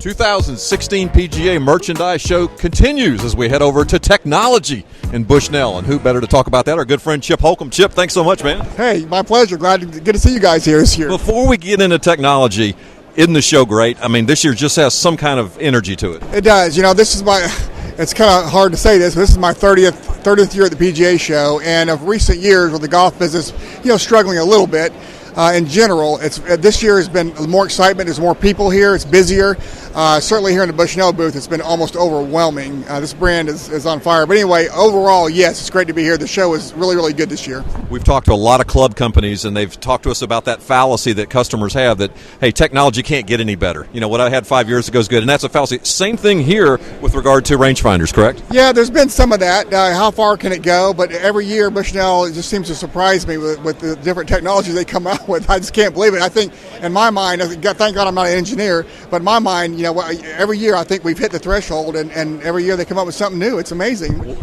2016 PGA Merchandise Show continues as we head over to technology in Bushnell. And who better to talk about that? Our good friend Chip Holcombe. Chip, thanks so much, man. Hey, my pleasure. Glad to get to see you guys here this year. Before we get into technology, isn't the show great? I mean, this year just has some kind of energy to it. It does. You know, this is it's kind of hard to say this, but this is my 30th year at the PGA Show. And of recent years with the golf business, struggling a little bit. In general, this year has been more excitement. There's more people here. It's busier. Certainly here in the Bushnell booth, it's been almost overwhelming. This brand is on fire. But anyway, overall, yes, it's great to be here. The show is really, really good this year. We've talked to a lot of club companies, and they've talked to us about that fallacy that customers have that, hey, technology can't get any better. You know, what I had 5 years ago is good, and that's a fallacy. Same thing here with regard to rangefinders, correct? Yeah, there's been some of that. How far can it go? But every year, Bushnell just seems to surprise me with the different technologies they come out with. I just can't believe it. I think, in my mind, thank God I'm not an engineer, but in my mind, every year I think we've hit the threshold, and every year they come up with something new. It's amazing.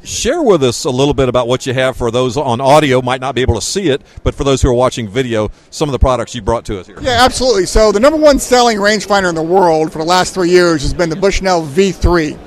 Share with us a little bit about what you have for those on audio, might not be able to see it, but for those who are watching video, some of the products you brought to us here. Yeah, absolutely. So the number one selling rangefinder in the world for the last 3 years has been the Bushnell V4.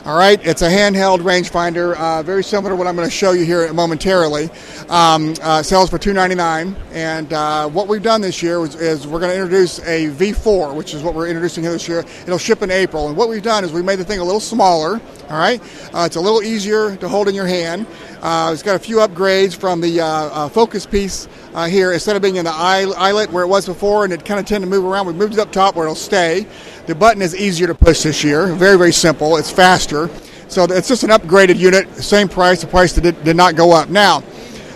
All right, it's a handheld rangefinder, very similar to what I'm going to show you here momentarily. Sells for $299, and what we've done this year is we're going to introduce a V4, which is what we're introducing here this year. It'll ship in April, and what we've done is we made the thing a little smaller. All right, it's a little easier to hold in your hand. It's got a few upgrades from the focus piece here. Instead of being in the eyelet where it was before, and it kind of tend to move around, we moved it up top where it'll stay. The button is easier to push this year. Very, very simple. It's faster. So it's just an upgraded unit. Same price. The price did not go up. Now,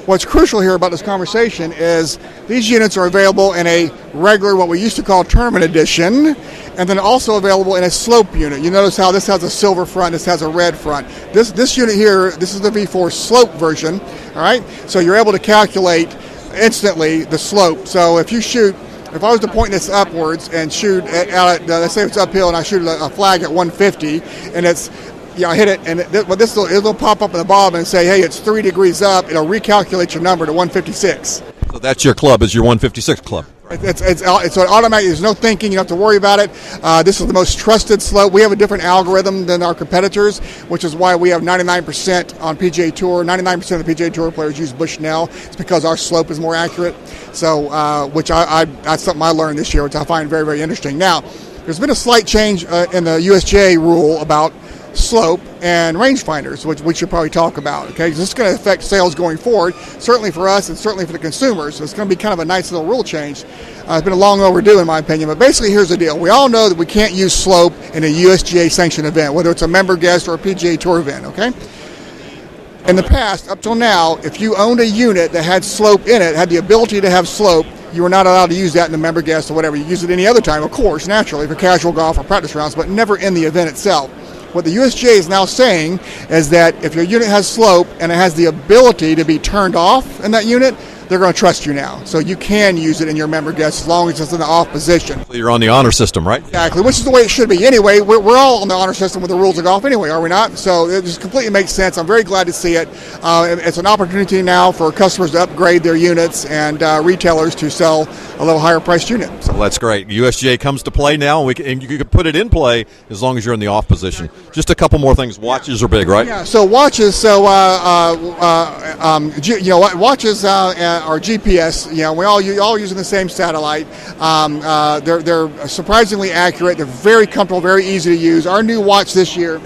what's crucial here about this conversation is these units are available in a regular, what we used to call tournament edition, and then also available in a slope unit. You notice how this has a silver front, this has a red front. This unit here, this is the V4 slope version, all right? So you're able to calculate instantly the slope. So if I was to point this upwards and shoot let's say it's uphill and I shoot a flag at 150, and I hit it, and it'll pop up in the bottom and say, hey, it's 3 degrees up. It'll recalculate your number to 156. So that's your club, is your 156 club. It's automatic. There's no thinking. You don't have to worry about it. This is the most trusted slope. We have a different algorithm than our competitors, which is why we have 99% on PGA Tour. 99% of the PGA Tour players use Bushnell. It's because our slope is more accurate. So, that's something I learned this year, which I find very, very interesting. Now, there's been a slight change in the USGA rule about slope and rangefinders, which we should probably talk about. Okay, this is going to affect sales going forward, certainly for us and certainly for the consumers. So it's going to be kind of a nice little rule change. It's been a long overdue in my opinion, but basically here's the deal. We all know that we can't use slope in a USGA sanctioned event, whether it's a member guest or a PGA Tour event. Okay. In the past, up till now, if you owned a unit that had slope in it, had the ability to have slope, you were not allowed to use that in the member guest or whatever. You use it any other time, of course, naturally, for casual golf or practice rounds, but never in the event itself. What the USGA is now saying is that if your unit has slope and it has the ability to be turned off in that unit, they're going to trust you now. So you can use it in your member guest as long as it's in the off position. So you're on the honor system, right? Exactly, which is the way it should be. Anyway, we're all on the honor system with the rules of golf anyway, are we not? So it just completely makes sense. I'm very glad to see it. It's an opportunity now for customers to upgrade their units and retailers to sell a little higher priced unit. So well, that's great. USGA comes to play now, and you can put it in play as long as you're in the off position. Just a couple more things. Watches are big, right? Yeah. So watches. Watches are GPS. We all using the same satellite. They're surprisingly accurate. They're very comfortable, very easy to use. Our new watch this year,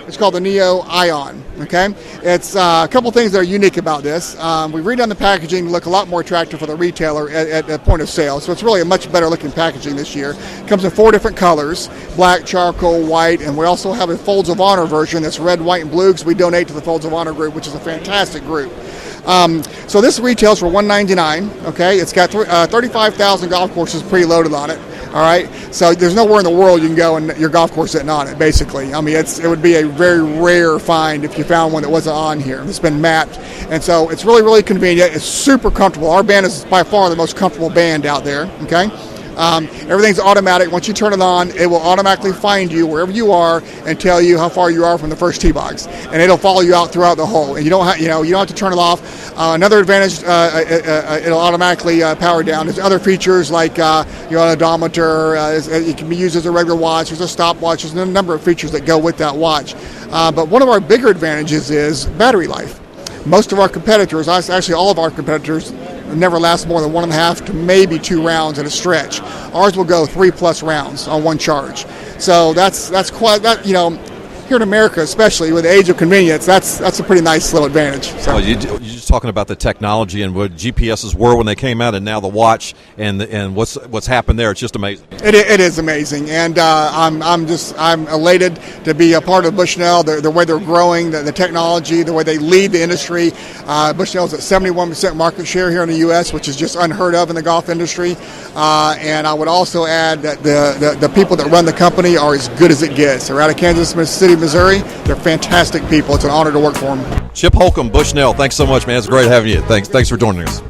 it's called the Neo Ion. Okay, it's a couple things that are unique about this. We've redone the packaging to look a lot more attractive for the retailer at the point of sale. So it's really a much better looking packaging this year. It comes in 4 different colors: black, charcoal, white, and we also have a Folds of Honor version that's red, white, and blue because we donate to the Folds of Honor group, which is a fantastic group. So this retails for $199. Okay, it's got 35,000 golf courses preloaded on it. All right, so there's nowhere in the world you can go and your golf course isn't on it. Basically, I mean, it would be a very rare find if you found one that wasn't on here. It's been mapped, and so it's really, really convenient. It's super comfortable. Our band is by far the most comfortable band out there. Okay. Everything's automatic. Once you turn it on, it will automatically find you wherever you are and tell you how far you are from the first tee box, and it'll follow you out throughout the hole. And you don't have, you don't have to turn it off. Another advantage, it'll automatically power down. There's other features like your odometer. It can be used as a regular watch. There's a stopwatch. There's a number of features that go with that watch. But one of our bigger advantages is battery life. Most of our competitors, actually all of our competitors, never last more than 1.5 to maybe 2 rounds at a stretch. Ours will go 3+ rounds on one charge. So that's quite that, here in America, especially with the age of convenience, that's a pretty nice little advantage. So. Well, you're just talking about the technology and what GPSs were when they came out, and now the watch and what's happened there. It's just amazing. It is amazing, and I'm elated to be a part of Bushnell. The way they're growing, the technology, the way they lead the industry. Bushnell's at 71% market share here in the U.S., which is just unheard of in the golf industry. And I would also add that the people that run the company are as good as it gets. They're out of Kansas City, Missouri. They're fantastic people. It's an honor to work for them. Chip Holcombe, Bushnell, thanks so much, man. It's great having you. Thanks for joining us.